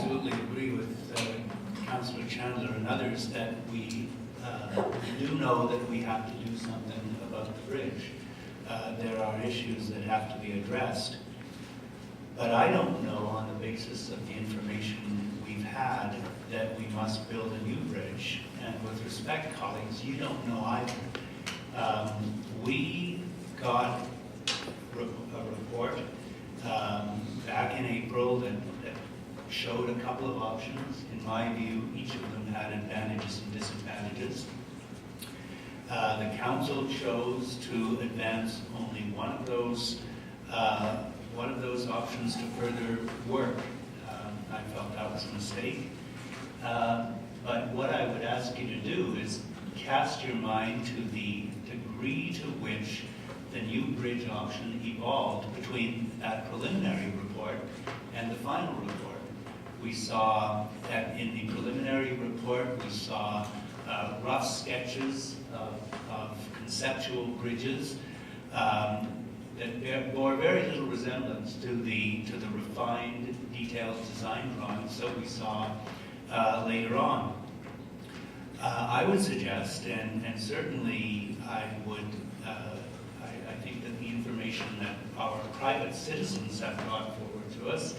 absolutely agree with Councillor Chandler and others that we do know that we have to do something about the bridge. There are issues that have to be addressed. But I don't know, on the basis of the information we've had, that we must build a new bridge. And with respect, colleagues, you don't know either. We got a report back in April that showed a couple of options. In my view, each of them had advantages and disadvantages. The council chose to advance only one of those options to further work. I felt that was a mistake. But what I would ask you to do is cast your mind to the degree to which the new bridge option evolved between that preliminary report and the final report. We saw that in the preliminary report, we saw rough sketches of conceptual bridges that bore very little resemblance to the refined, detailed design drawings that we saw later on. I would suggest, and certainly I think that the information that our private citizens have brought forward to us,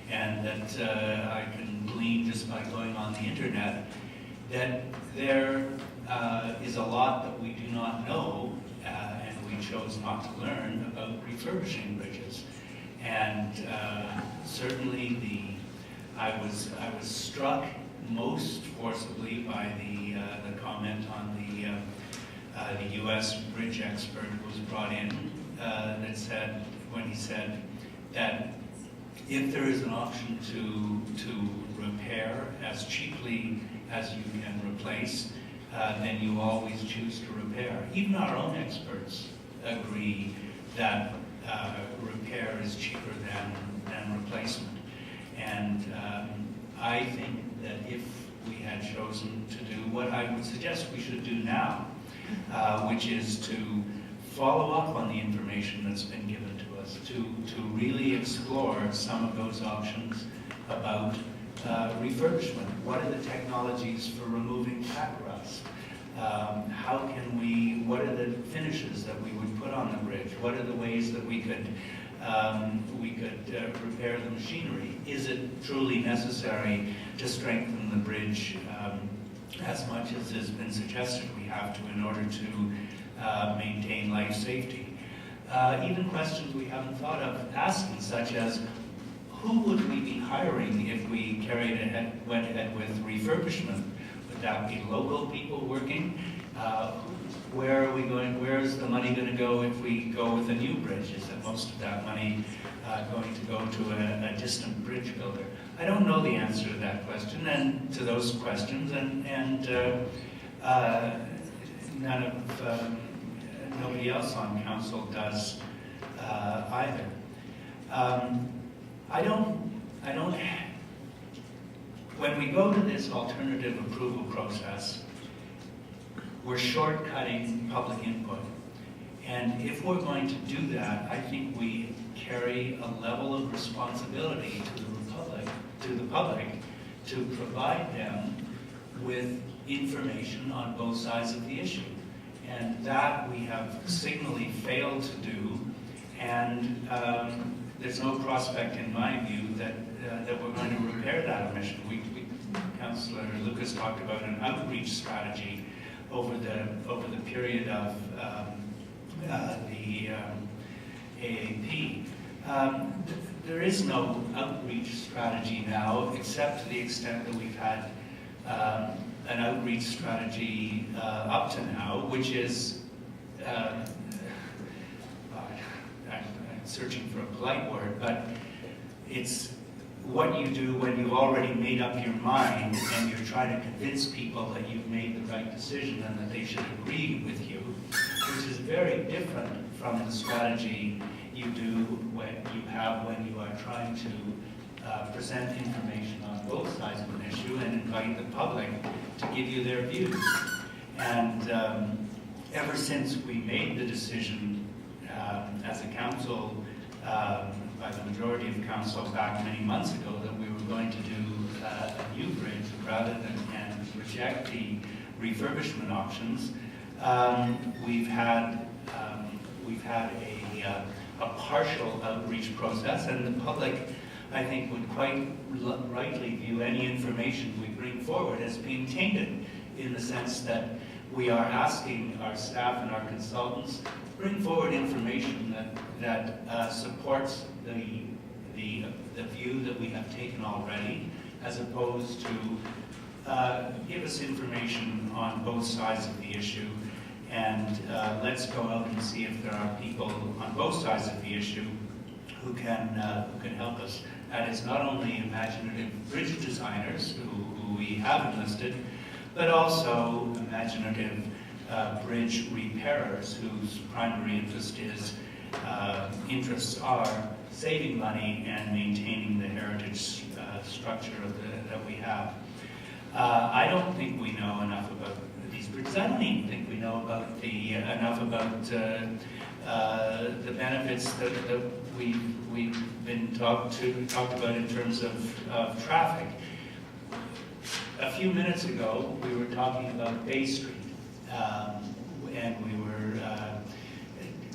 and that I can glean just by going on the internet, that there is a lot that we do not know, and we chose not to learn about refurbishing bridges. And certainly I was struck most forcibly by the comment on the U.S. bridge expert who was brought in that said, when he said that if there is an option to repair as cheaply as you can replace, then you always choose to repair. Even our own experts agree that repair is cheaper than replacement. And I think that if we had chosen to do what I would suggest we should do now, which is to follow up on the information that's been given to us, to really explore some of those options about refurbishment. What are the technologies for removing pack rust? What are the finishes that we would put on the bridge? What are the ways that we could repair the machinery? Is it truly necessary to strengthen the bridge as much as has been suggested we have to in order to maintain life safety? Even questions we haven't thought of asking, such as, who would we be hiring if we went ahead with refurbishment? Would that be local people working? Where are we going? Where is the money going to go if we go with a new bridge? Is that most of that money going to go to a distant bridge builder? I don't know the answer to that question and to those questions, and nobody else on council does either. When we go to this alternative approval process, we're shortcutting public input. And if we're going to do that, I think we carry a level of responsibility to the public to provide them with information on both sides of the issue. And that we have signally failed to do, and there's no prospect, in my view, that we're going to repair that omission. Councillor Lucas talked about an outreach strategy over the period of the AAP. There is no outreach strategy now, except to the extent that we've had an outreach strategy up to now, which is, I'm searching for a polite word, but it's what you do when you've already made up your mind and you're trying to convince people that you've made the right decision and that they should agree with you, which is very different from the strategy you do when you are trying to present information on both sides of an issue and invite the public to give you their views. And ever since we made the decision as a council, by the majority of council back many months ago, that we were going to do a new bridge rather than and reject the refurbishment options. We've had a partial outreach process, and the public, I think, would quite rightly view any information we bring forward as being tainted, in the sense that we are asking our staff and our consultants to bring forward information that supports the view that we have taken already, as opposed to give us information on both sides of the issue, and let's go out and see if there are people on both sides of the issue who can help us. That is not only imaginative bridge designers who we have enlisted, but also imaginative bridge repairers whose primary interests are saving money and maintaining the heritage structure that we have. I don't think we know enough about these bridges. I don't even think we know about enough about the benefits that we've been talked about in terms of traffic. A few minutes ago, we were talking about Bay Street, and we were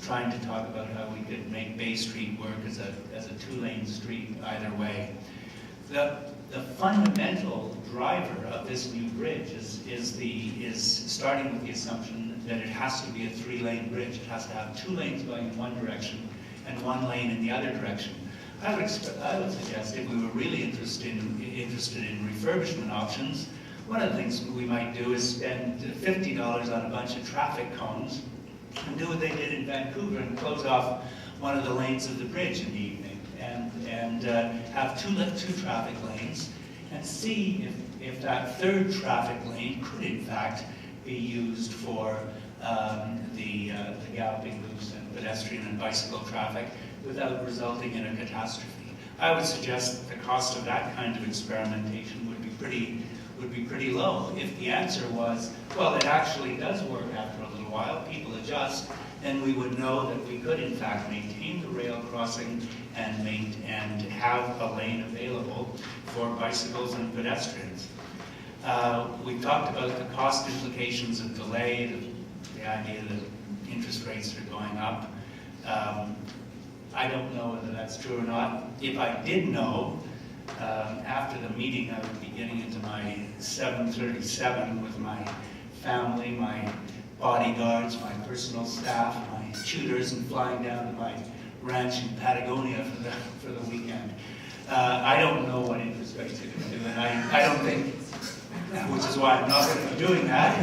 trying to talk about how we could make Bay Street work as a two-lane street either way. The fundamental driver of this new bridge is starting with the assumption that it has to be a three-lane bridge. It has to have two lanes going in one direction and one lane in the other direction. I would suggest if we were really interested in refurbishment options, one of the things we might do is spend $50 on a bunch of traffic cones and do what they did in Vancouver and close off one of the lanes of the bridge in the evening, and have two traffic lanes, and see if that third traffic lane could in fact be used for the galloping loose and pedestrian and bicycle traffic without resulting in a catastrophe. I would suggest that the cost of that kind of experimentation would be pretty low. If the answer was, well, it actually does work after a little while, people adjust, then we would know that we could in fact maintain the rail crossing and have a lane available for bicycles and pedestrians. We talked about the cost implications of delay, the idea that interest rates are going up. I don't know whether that's true or not. If I did know, after the meeting I would be getting into my 737 with my family, my bodyguards, my personal staff, my tutors, and flying down to my ranch in Patagonia for the weekend. I don't know what interest rates are going to do, and I don't think, which is why I'm not going to be doing that,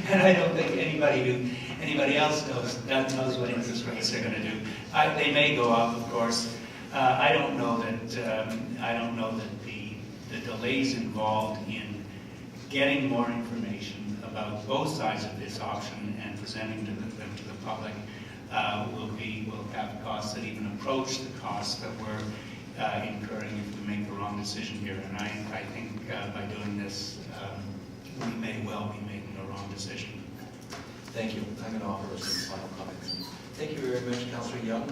and I don't think anybody else knows what interest rates are going to do. They may go up, of course. I don't know that the delays involved in getting more information about both sides of this option and presenting them to the public will have costs that even approach the costs that we're incurring if we make the wrong decision here. And I think by doing this, we may well be making a wrong decision. Thank you. I'm going to offer some final comments. Thank you very much, Councillor Young.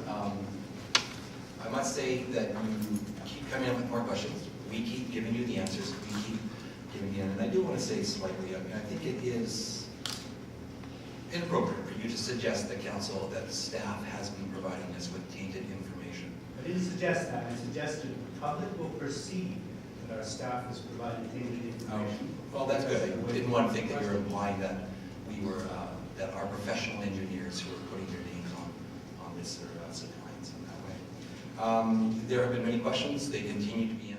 I must say that you keep coming up with more questions. We keep giving you the answers. We keep giving you, and I do want to say slightly, I think it is inappropriate for you to suggest that council, that staff has been providing us with tainted information. I didn't suggest that. I suggested the public will perceive that our staff has provided tainted information. Well, that's good. I didn't want to think that you're implying that we were, that our professional engineers who are putting their names on this are supplying some that way. There have been many questions. They continue to be